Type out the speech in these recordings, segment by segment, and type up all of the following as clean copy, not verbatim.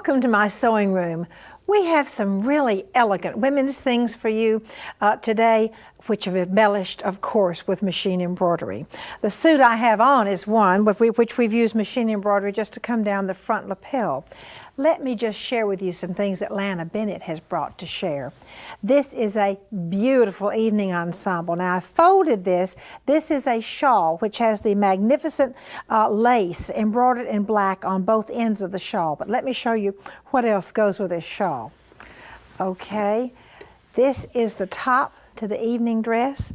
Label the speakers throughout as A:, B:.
A: Welcome to my sewing room. We have some really elegant women's things for you today, which have embellished, of course, with machine embroidery. The suit I have on is one which we've used machine embroidery just to come down the front lapel. Let me just share with you some things that Lana Bennett has brought to share. This is a beautiful evening ensemble. Now I folded this. This is a shawl which has the magnificent lace embroidered in black on both ends of the shawl. But let me show you what else goes with this shawl. Okay, this is the top to the evening dress,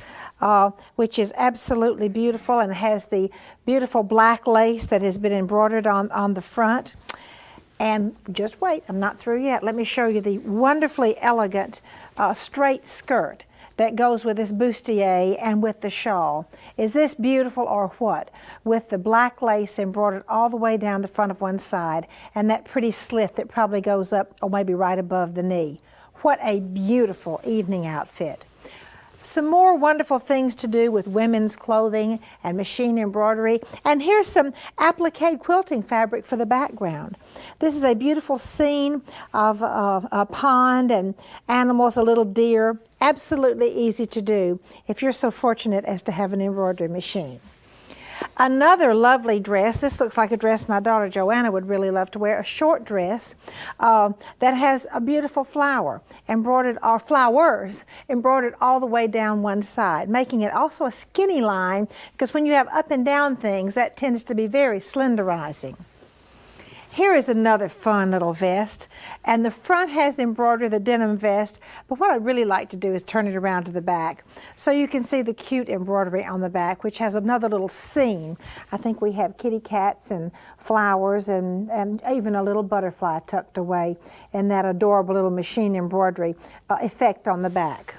A: which is absolutely beautiful and has the beautiful black lace that has been embroidered on the front. And just wait, I'm not through yet. Let me show you the wonderfully elegant straight skirt that goes with this bustier and with the shawl. Is this beautiful or what? With the black lace embroidered all the way down the front of one side and that pretty slit that probably goes up or maybe right above the knee. What a beautiful evening outfit. Some more wonderful things to do with women's clothing and machine embroidery. And here's some applique quilting fabric for the background. This is a beautiful scene of a pond and animals, a little deer. Absolutely easy to do if you're so fortunate as to have an embroidery machine. Another lovely dress. This looks like a dress my daughter Joanna would really love to wear. A short dress that has a beautiful flower embroidered, or flowers embroidered all the way down one side, making it also a skinny line, because when you have up and down things, that tends to be very slenderizing. Here is another fun little vest, and the front has embroidered the denim vest, but what I'd really like to do is turn it around to the back so you can see the cute embroidery on the back, which has another little scene. I think we have kitty cats and flowers and even a little butterfly tucked away in that adorable little machine embroidery effect on the back.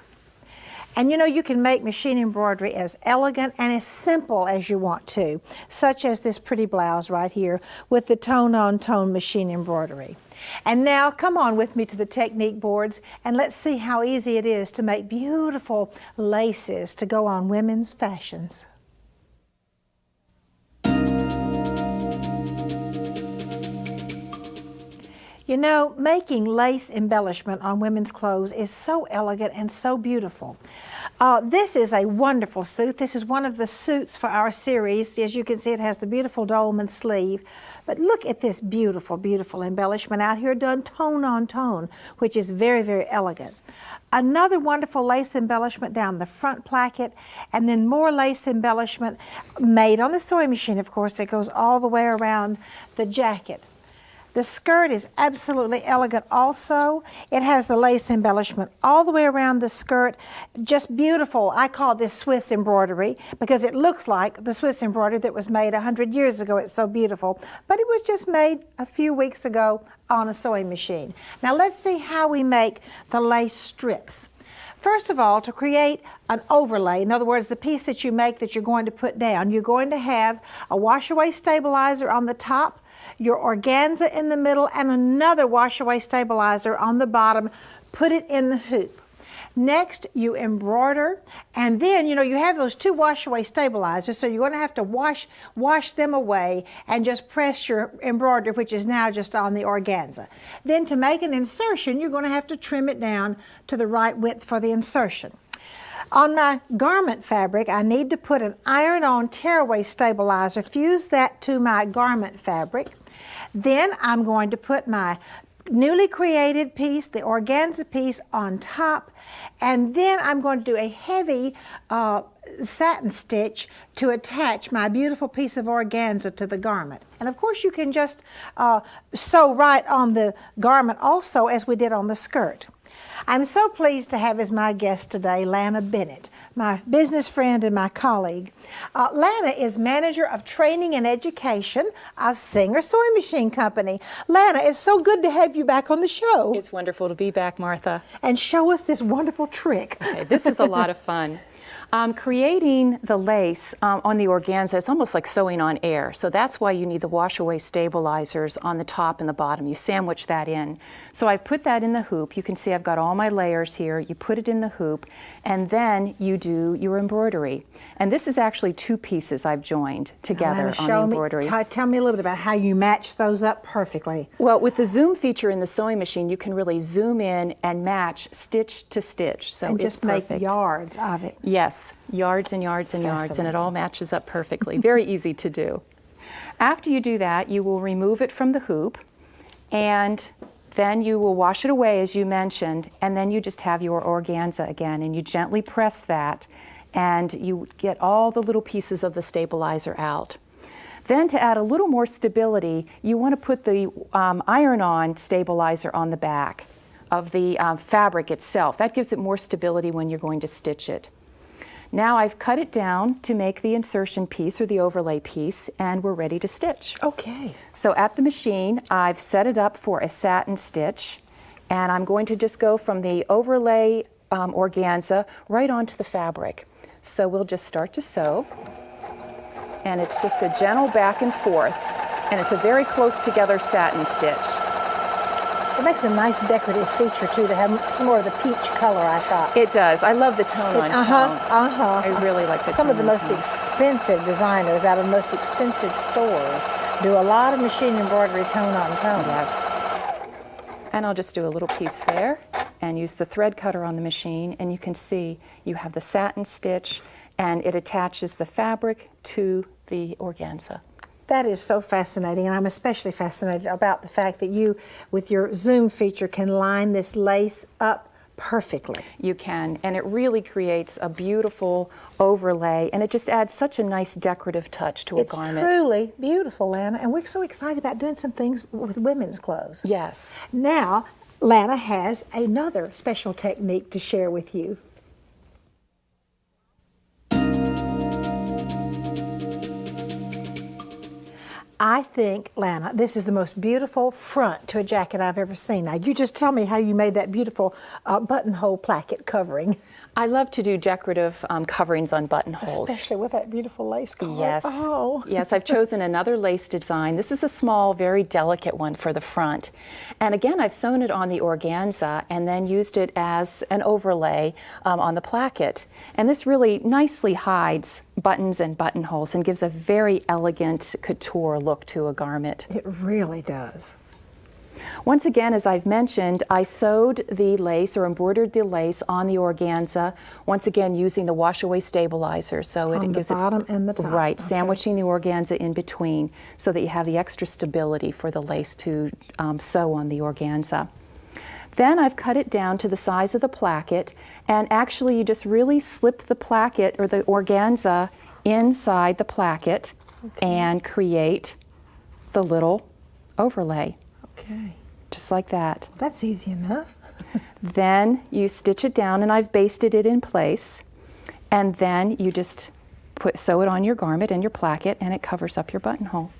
A: And you know, you can make machine embroidery as elegant and as simple as you want to, such as this pretty blouse right here with the tone-on-tone machine embroidery. And now come on with me to the technique boards and let's see how easy it is to make beautiful laces to go on women's fashions. You know, making lace embellishment on women's clothes is so elegant and so beautiful. This is a wonderful suit. This is one of the suits for our series. As you can see, it has the beautiful dolman sleeve. But look at this beautiful, beautiful embellishment out here done tone on tone, which is very, very elegant. Another wonderful lace embellishment down the front placket, and then more lace embellishment made on the sewing machine, of course, that goes all the way around the jacket. The skirt is absolutely elegant also. It has the lace embellishment all the way around the skirt. Just beautiful. I call this Swiss embroidery because it looks like the Swiss embroidery that was made 100 years ago. It's so beautiful. But it was just made a few weeks ago on a sewing machine. Now let's see how we make the lace strips. First of all, to create an overlay, in other words, the piece that you make that you're going to put down, you're going to have a wash-away stabilizer on the top, your organza in the middle, and another wash-away stabilizer on the bottom. Put it in the hoop. Next, you embroider, and then, you know, you have those two wash-away stabilizers, so you're going to have to wash them away and just press your embroidery, which is now just on the organza. Then to make an insertion, you're going to have to trim it down to the right width for the insertion. On my garment fabric, I need to put an iron-on tearaway stabilizer, fuse that to my garment fabric. Then I'm going to put my newly created piece, the organza piece, on top, and then I'm going to do a heavy satin stitch to attach my beautiful piece of organza to the garment. And of course you can just sew right on the garment also, as we did on the skirt. I'm so pleased to have as my guest today Lana Bennett, my business friend and my colleague. Lana is manager of training and education of Singer Sewing Machine Company. Lana, it's so good to have you back on the show.
B: It's wonderful to be back, Martha.
A: And show us this wonderful trick.
B: Okay, this is a lot of fun. Creating the lace on the organza, it's almost like sewing on air. So that's why you need the wash-away stabilizers on the top and the bottom. You sandwich that in. So I put that in the hoop. You can see I've got all my layers here. You put it in the hoop, and then you do your embroidery. And this is actually 2 pieces I've joined together on the embroidery.
A: Tell me a little bit about how you match those up perfectly.
B: Well, with the zoom feature in the sewing machine, you can really zoom in and match stitch to stitch. So
A: and
B: it's
A: just make
B: perfect.
A: Yards of it.
B: Yes, yards and yards and yards, and it all matches up perfectly. Very easy to do. After you do that, you will remove it from the hoop, and then you will wash it away, as you mentioned, and then you just have your organza again, and you gently press that, and you get all the little pieces of the stabilizer out. Then to add a little more stability, you want to put the iron-on stabilizer on the back of the fabric itself. That gives it more stability when you're going to stitch it. Now I've cut it down to make the insertion piece or the overlay piece, and we're ready to stitch.
A: Okay.
B: So at the machine, I've set it up for a satin stitch, and I'm going to just go from the overlay organza right onto the fabric. So we'll just start to sew, and it's just a gentle back and forth, and it's a very close together satin stitch.
A: It makes a nice decorative feature, too, to have some more of the peach color, I thought.
B: It does. I love the tone on tone. I really like the
A: Some
B: tone
A: of the most
B: tone.
A: expensive designers out of the most expensive stores do a lot of machine embroidery tone on tone.
B: Yes. And I'll just do a little piece there and use the thread cutter on the machine, and you can see you have the satin stitch, and it attaches the fabric to the organza.
A: That is so fascinating, and I'm especially fascinated about the fact that you, with your zoom feature, can line this lace up perfectly.
B: You can, and it really creates a beautiful overlay, and it just adds such a nice decorative touch to a garment.
A: It's truly beautiful, Lana, and we're so excited about doing some things with women's clothes.
B: Yes.
A: Now, Lana has another special technique to share with you. I think, Lana, this is the most beautiful front to a jacket I've ever seen. Now, you just tell me how you made that beautiful buttonhole placket covering.
B: I love to do decorative coverings on buttonholes.
A: Especially with that beautiful lace collar.
B: Yes.
A: Oh.
B: Yes, I've chosen another lace design. This is a small, very delicate one for the front. And again, I've sewn it on the organza and then used it as an overlay on the placket. And this really nicely hides buttons and buttonholes and gives a very elegant couture look to a garment.
A: It really does.
B: Once again, as I've mentioned, I sewed the lace or embroidered the lace on the organza, once again using the wash-away stabilizer. So it gives
A: the bottom and the top.
B: Right,
A: Okay.
B: sandwiching the organza in between so that you have the extra stability for the lace to sew on the organza. Then I've cut it down to the size of the placket, and actually you just really slip the placket or the organza inside the placket and create the little overlay.
A: Okay.
B: Just like that.
A: That's easy enough.
B: Then you stitch it down, and I've basted it in place, and then you just sew it on your garment and your placket, and it covers up your buttonhole.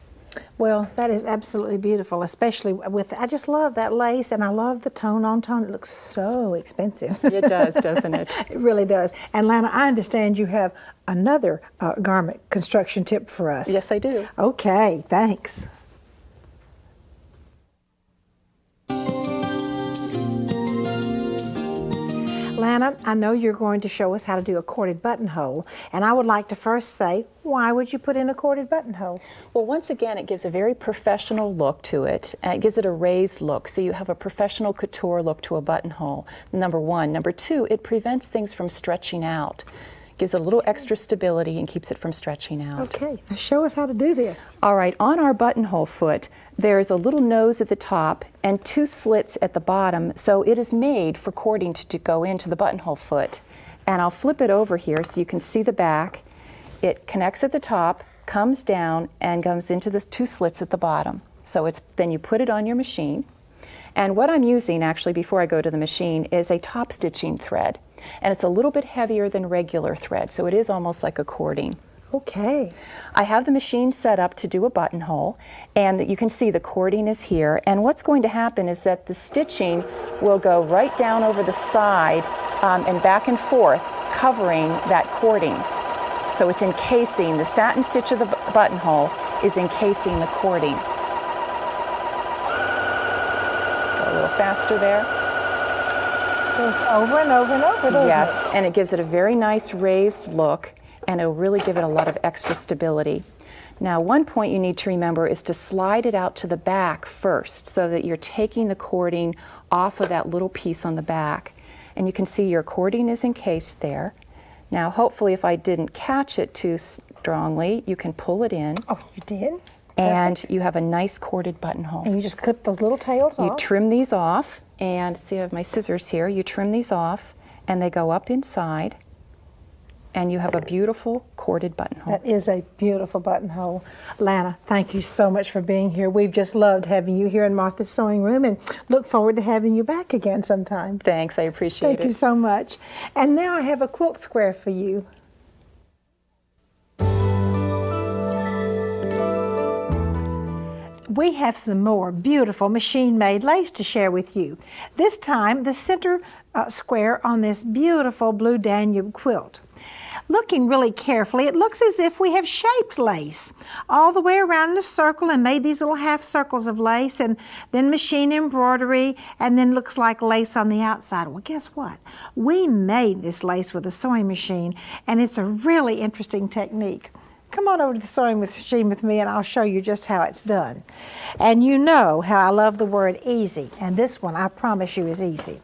A: Well, that is absolutely beautiful, especially with, I just love that lace, and I love the tone on tone. It looks so expensive.
B: It does, doesn't it?
A: It really does. And Lana, I understand you have another garment construction tip for us.
B: Yes, I do.
A: Okay, thanks. Lana, I know you're going to show us how to do a corded buttonhole, and I would like to first say, why would you put in a corded buttonhole?
B: Well, once again, it gives a very professional look to it, and it gives it a raised look, so you have a professional couture look to a buttonhole, number one. Number two, it prevents things from stretching out. Gives a little extra stability and keeps it from stretching out.
A: Okay, now show us how to do this.
B: All right, on our buttonhole foot, there's a little nose at the top and 2 slits at the bottom, so it is made for cording to go into the buttonhole foot. And I'll flip it over here so you can see the back. It connects at the top, comes down, and goes into the 2 slits at the bottom. So then you put it on your machine. And what I'm using, actually, before I go to the machine, is a top stitching thread. And it's a little bit heavier than regular thread, so it is almost like a cording.
A: Okay.
B: I have the machine set up to do a buttonhole, and you can see the cording is here. And what's going to happen is that the stitching will go right down over the side and back and forth, covering that cording. So it's encasing, the satin stitch of the buttonhole is encasing the cording. Go a little faster there.
A: Goes over and over and over, doesn't it?
B: Yes, and it gives it a very nice raised look, and it'll really give it a lot of extra stability. Now, one point you need to remember is to slide it out to the back first, so that you're taking the cording off of that little piece on the back. And you can see your cording is encased there. Now, hopefully, if I didn't catch it too strongly, you can pull it in.
A: Oh, you did?
B: And
A: Perfect.
B: you have a nice corded buttonhole.
A: And you just clip those little tails off.
B: You trim these off, and see, I have my scissors here. You trim these off, and they go up inside, and you have a beautiful corded buttonhole.
A: That is a beautiful buttonhole. Lana, thank you so much for being here. We've just loved having you here in Martha's Sewing Room, and look forward to having you back again sometime.
B: Thanks, I appreciate it.
A: Thank you so much. And now I have a quilt square for you. We have some more beautiful machine-made lace to share with you. This time, the center square on this beautiful blue Danube quilt. Looking really carefully, it looks as if we have shaped lace all the way around in a circle and made these little half circles of lace, and then machine embroidery, and then looks like lace on the outside. Well, guess what? We made this lace with a sewing machine, and it's a really interesting technique. Come on over to the sewing machine with me and I'll show you just how it's done. And you know how I love the word easy, and this one I promise you is easy.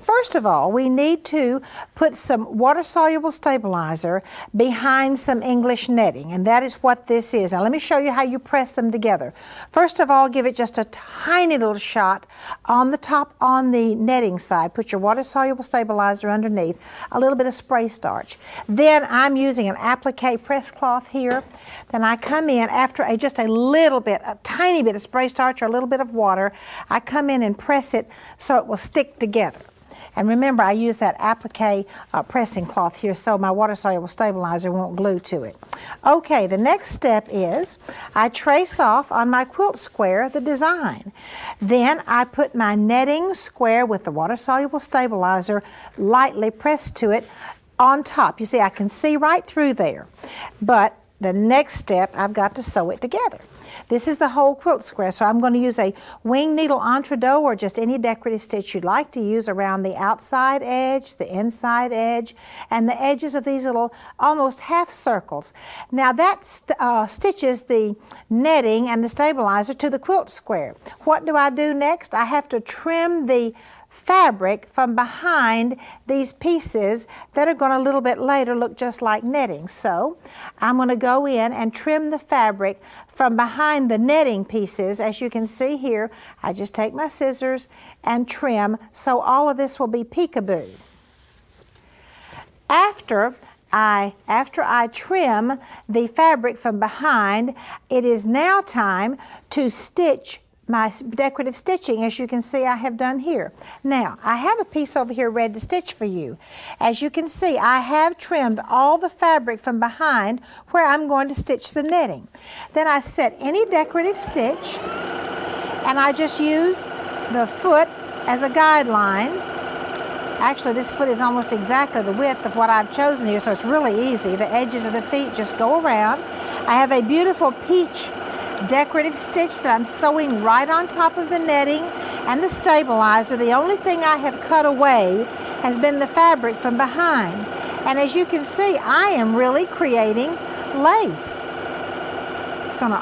A: First of all, we need to put some water-soluble stabilizer behind some English netting, and that is what this is. Now let me show you how you press them together. First of all, give it just a tiny little shot on the top on the netting side. Put your water-soluble stabilizer underneath, a little bit of spray starch. Then I'm using an applique press cloth here. Then I come in after just a little bit, a tiny bit of spray starch or a little bit of water. I come in and press it so it will stick together. And remember, I use that applique pressing cloth here so my water-soluble stabilizer won't glue to it. Okay, the next step is I trace off on my quilt square the design. Then I put my netting square with the water-soluble stabilizer lightly pressed to it on top. You see, I can see right through there. But the next step, I've got to sew it together. This is the whole quilt square, so I'm going to use a wing needle entre deux or just any decorative stitch you'd like to use around the outside edge, the inside edge, and the edges of these little almost half circles. Now that stitches the netting and the stabilizer to the quilt square. What do I do next? I have to trim the fabric from behind these pieces that are going to a little bit later look just like netting. So I'm going to go in and trim the fabric from behind the netting pieces. As you can see here, I just take my scissors and trim, so all of this will be peekaboo. After I trim the fabric from behind, it is now time to stitch my decorative stitching, as you can see I have done here. Now, I have a piece over here ready to stitch for you. As you can see, I have trimmed all the fabric from behind where I'm going to stitch the netting. Then I set any decorative stitch, and I just use the foot as a guideline. Actually, this foot is almost exactly the width of what I've chosen here, so it's really easy. The edges of the feet just go around. I have a beautiful peach decorative stitch that I'm sewing right on top of the netting and the stabilizer. The only thing I have cut away has been the fabric from behind. And as you can see, I am really creating lace. It's going to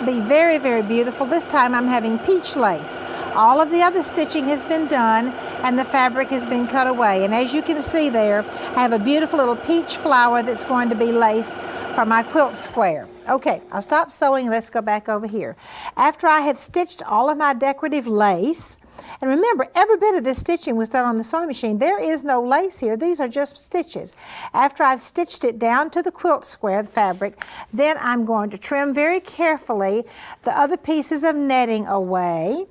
A: be very, very beautiful. This time I'm having peach lace. All of the other stitching has been done and the fabric has been cut away. And as you can see there, I have a beautiful little peach flower that's going to be lace for my quilt square. Okay, I'll stop sewing and let's go back over here. After I have stitched all of my decorative lace, and remember, every bit of this stitching was done on the sewing machine. There is no lace here. These are just stitches. After I've stitched it down to the quilt square, the fabric, then I'm going to trim very carefully the other pieces of netting away.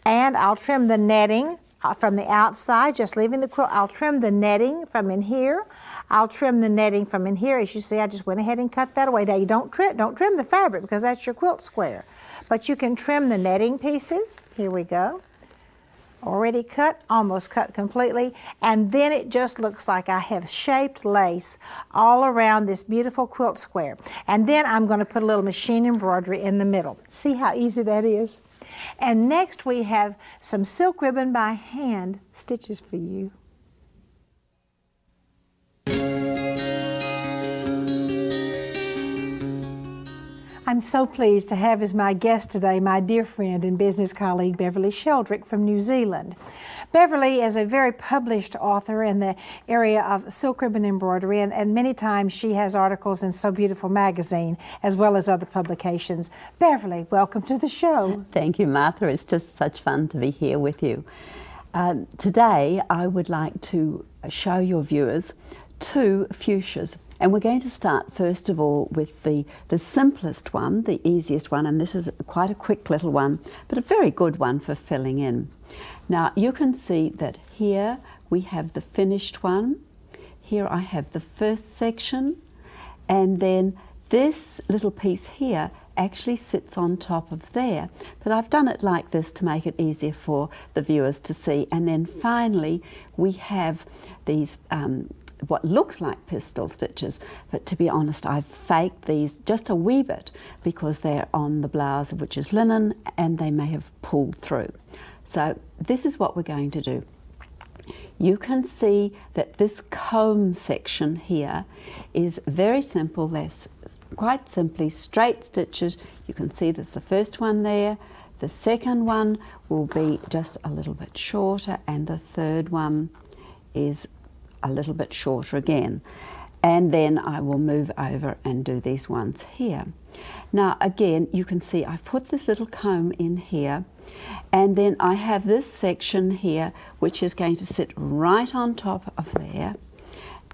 A: And I'll trim the netting from the outside, just leaving the quilt. I'll trim the netting from in here. I'll trim the netting from in here. As you see, I just went ahead and cut that away. Now, you don't trim the fabric because that's your quilt square. But you can trim the netting pieces. Here we go. already cut, almost cut completely, and then it just looks like I have shaped lace all around this beautiful quilt square. And then I'm going to put a little machine embroidery in the middle. See how easy that is? And next we have some silk ribbon by hand stitches for you. I'm so pleased to have as my guest today my dear friend and business colleague Beverley Sheldrick from New Zealand. Beverley is a very published author in the area of silk ribbon embroidery, and many times she has articles in So Beautiful magazine as well as other publications. Beverley, welcome to the show.
C: Thank you, Martha. It's just such fun to be here with you. Today I would like to show your viewers two fuchsias. And we're going to start first of all with the simplest one, the easiest one, and this is quite a quick little one, but a very good one for filling in. Now you can see that here we have the finished one, here I have the first section, and then this little piece here actually sits on top of there, but I've done it like this to make it easier for the viewers to see. And then finally we have these what looks like pistol stitches, but to be honest I've faked these just a wee bit because they're on the blouse, which is linen, and they may have pulled through. So this is what we're going to do. You can see that this comb section here is very simple. There's quite simply straight stitches. You can see there's the first one there, the second one will be just a little bit shorter, and the third one is a little bit shorter again. And then I will move over and do these ones here. Now again, you can see I've put this little comb in here, and then I have this section here which is going to sit right on top of there,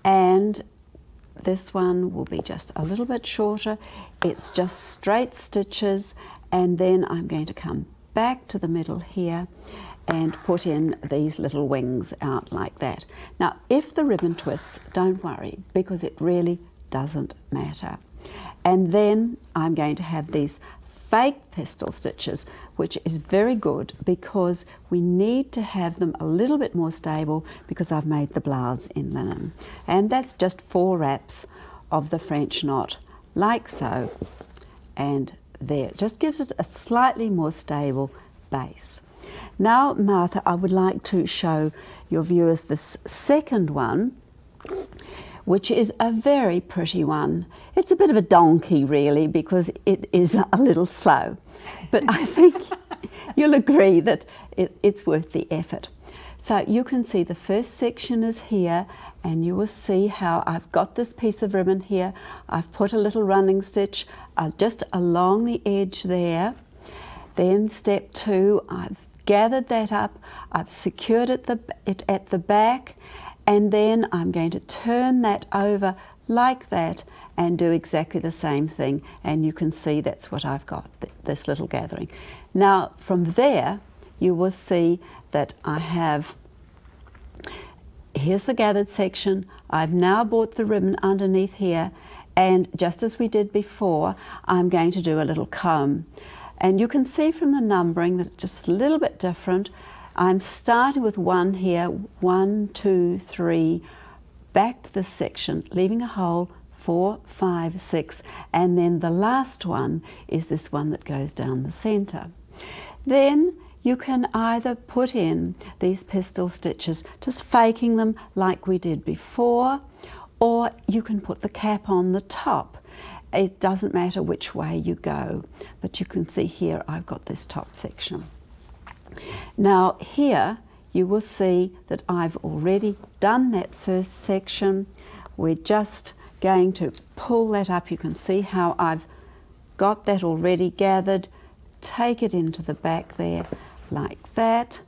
C: and this one will be just a little bit shorter. It's just straight stitches, and then I'm going to come back to the middle here and put in these little wings out like that. Now if the ribbon twists, don't worry, because it really doesn't matter. And then I'm going to have these fake pistol stitches, which is very good because we need to have them a little bit more stable because I've made the blouse in linen. And that's just 4 wraps of the French knot, like so, and there. It just gives it a slightly more stable base. Now, Martha, I would like to show your viewers this second one, which is a very pretty one. It's a bit of a donkey, really, because it is a little slow. But I think you'll agree that it's worth the effort. So you can see the first section is here, and you will see how I've got this piece of ribbon here. I've put a little running stitch just along the edge there. Then step 2, I've gathered that up, I've secured it at the back, and then I'm going to turn that over like that and do exactly the same thing, and you can see that's what I've got, this little gathering. Now from there you will see that I have, here's the gathered section, I've now brought the ribbon underneath here, and just as we did before, I'm going to do a little comb. And you can see from the numbering that it's just a little bit different. I'm starting with 1 here, 1, 2, 3, back to this section, leaving a hole, 4, 5, 6, and then the last one is this one that goes down the center. Then you can either put in these pistol stitches, just faking them like we did before, or you can put the cap on the top. It doesn't matter which way you go, but you can see here I've got this top section. Now here you will see that I've already done that first section. We're just going to pull that up. You can see how I've got that already gathered. Take it into the back there like that,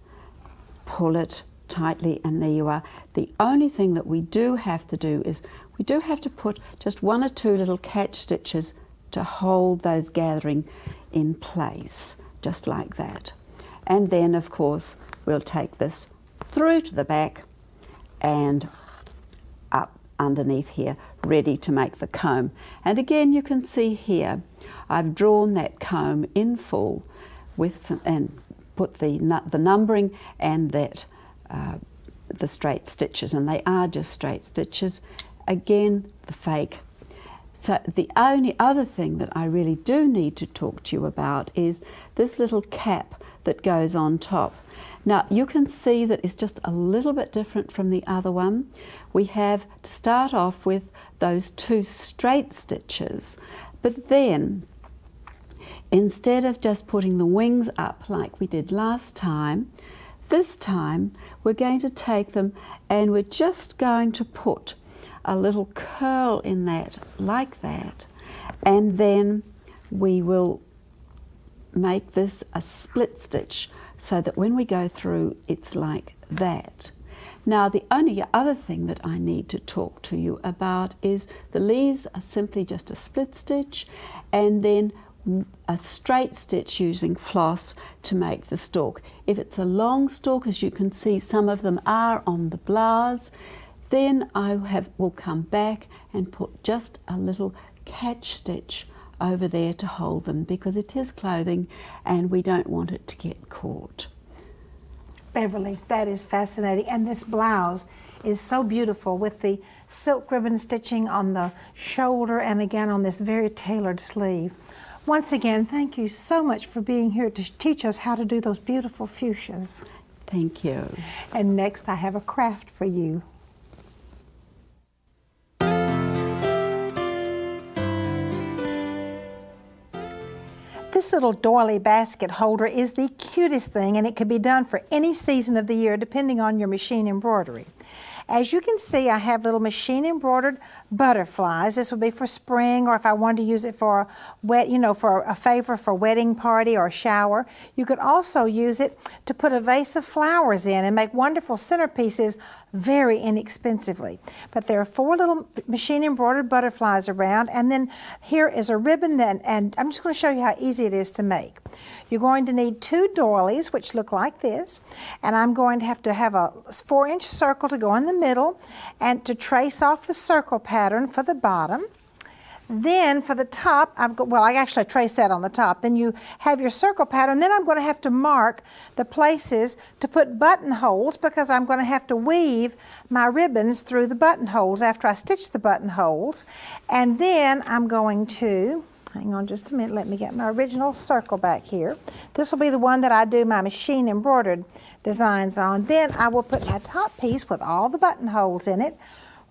C: pull it tightly, and there you are. The only thing that we do have to do is we do have to put just 1 or 2 little catch stitches to hold those gathering in place, just like that. And then of course we'll take this through to the back and up underneath here, ready to make the comb. And again you can see here I've drawn that comb in full with some, and put the numbering and that the straight stitches, and they are just straight stitches. Again, the fake. So the only other thing that I really do need to talk to you about is this little cap that goes on top. Now you can see that it's just a little bit different from the other one. We have to start off with those 2 straight stitches, but then instead of just putting the wings up like we did last time, this time we're going to take them and we're just going to put a little curl in that, like that, and then we will make this a split stitch so that when we go through it's like that. Now the only other thing that I need to talk to you about is the leaves are simply just a split stitch and then a straight stitch using floss to make the stalk. If it's a long stalk, as you can see some of them are on the blouse, then I will come back and put just a little catch stitch over there to hold them, because it is clothing and we don't want it to get caught.
A: Beverly, that is fascinating, and this blouse is so beautiful with the silk ribbon stitching on the shoulder and again on this very tailored sleeve. Once again, thank you so much for being here to teach us how to do those beautiful fuchsias.
C: Thank you.
A: And next I have a craft for you. This little doily basket holder is the cutest thing, and it could be done for any season of the year depending on your machine embroidery. As you can see, I have little machine embroidered butterflies. This would be for spring, or if I wanted to use it for a wet, for a favor for a wedding party or a shower. You could also use it to put a vase of flowers in and make wonderful centerpieces very inexpensively. But there are 4 little machine embroidered butterflies around, and then here is a ribbon, and I'm just going to show you how easy it is to make. You're going to need 2 doilies, which look like this, and I'm going to have a 4-inch circle to go in the middle and to trace off the circle pattern for the bottom. Then for the top, I actually trace that on the top. Then you have your circle pattern. Then I'm going to have to mark the places to put buttonholes, because I'm going to have to weave my ribbons through the buttonholes after I stitch the buttonholes. And then I'm going to, hang on just a minute, let me get my original circle back here. This will be the one that I do my machine embroidered designs on. Then I will put my top piece with all the buttonholes in it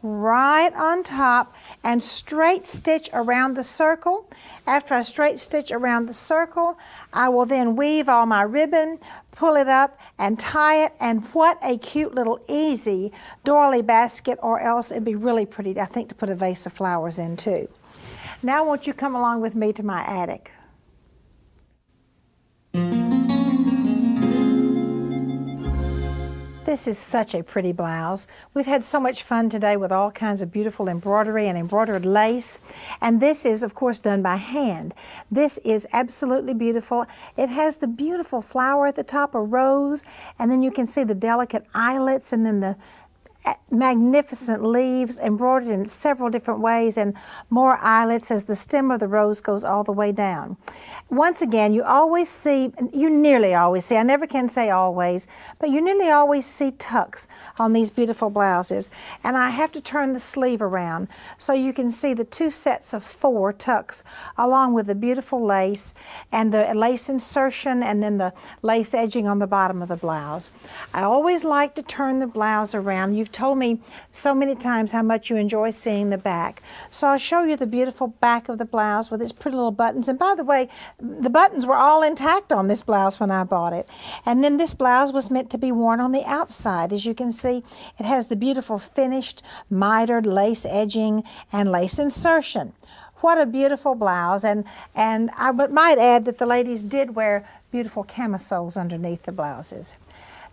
A: right on top and straight stitch around the circle. After I straight stitch around the circle, I will then weave all my ribbon, pull it up and tie it, and what a cute little easy doily basket, or else it'd be really pretty, I think, to put a vase of flowers in too. Now won't you come along with me to my attic? This is such a pretty blouse. We've had so much fun today with all kinds of beautiful embroidery and embroidered lace. And this is, of course, done by hand. This is absolutely beautiful. It has the beautiful flower at the top, a rose, and then you can see the delicate eyelets and then the magnificent leaves embroidered in several different ways, and more eyelets as the stem of the rose goes all the way down. Once again, you nearly always see, I never can say always, but you nearly always see tucks on these beautiful blouses. And I have to turn the sleeve around so you can see the 2 sets of 4 tucks along with the beautiful lace and the lace insertion and then the lace edging on the bottom of the blouse. I always like to turn the blouse around. You've told me so many times how much you enjoy seeing the back. So I'll show you the beautiful back of the blouse with its pretty little buttons. And by the way, the buttons were all intact on this blouse when I bought it. And then this blouse was meant to be worn on the outside. As you can see, it has the beautiful finished mitered lace edging and lace insertion. What a beautiful blouse. And I might add that the ladies did wear beautiful camisoles underneath the blouses.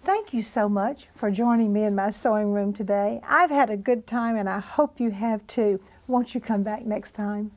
A: Thank you so much for joining me in my sewing room today. I've had a good time, and I hope you have too. Won't you come back next time?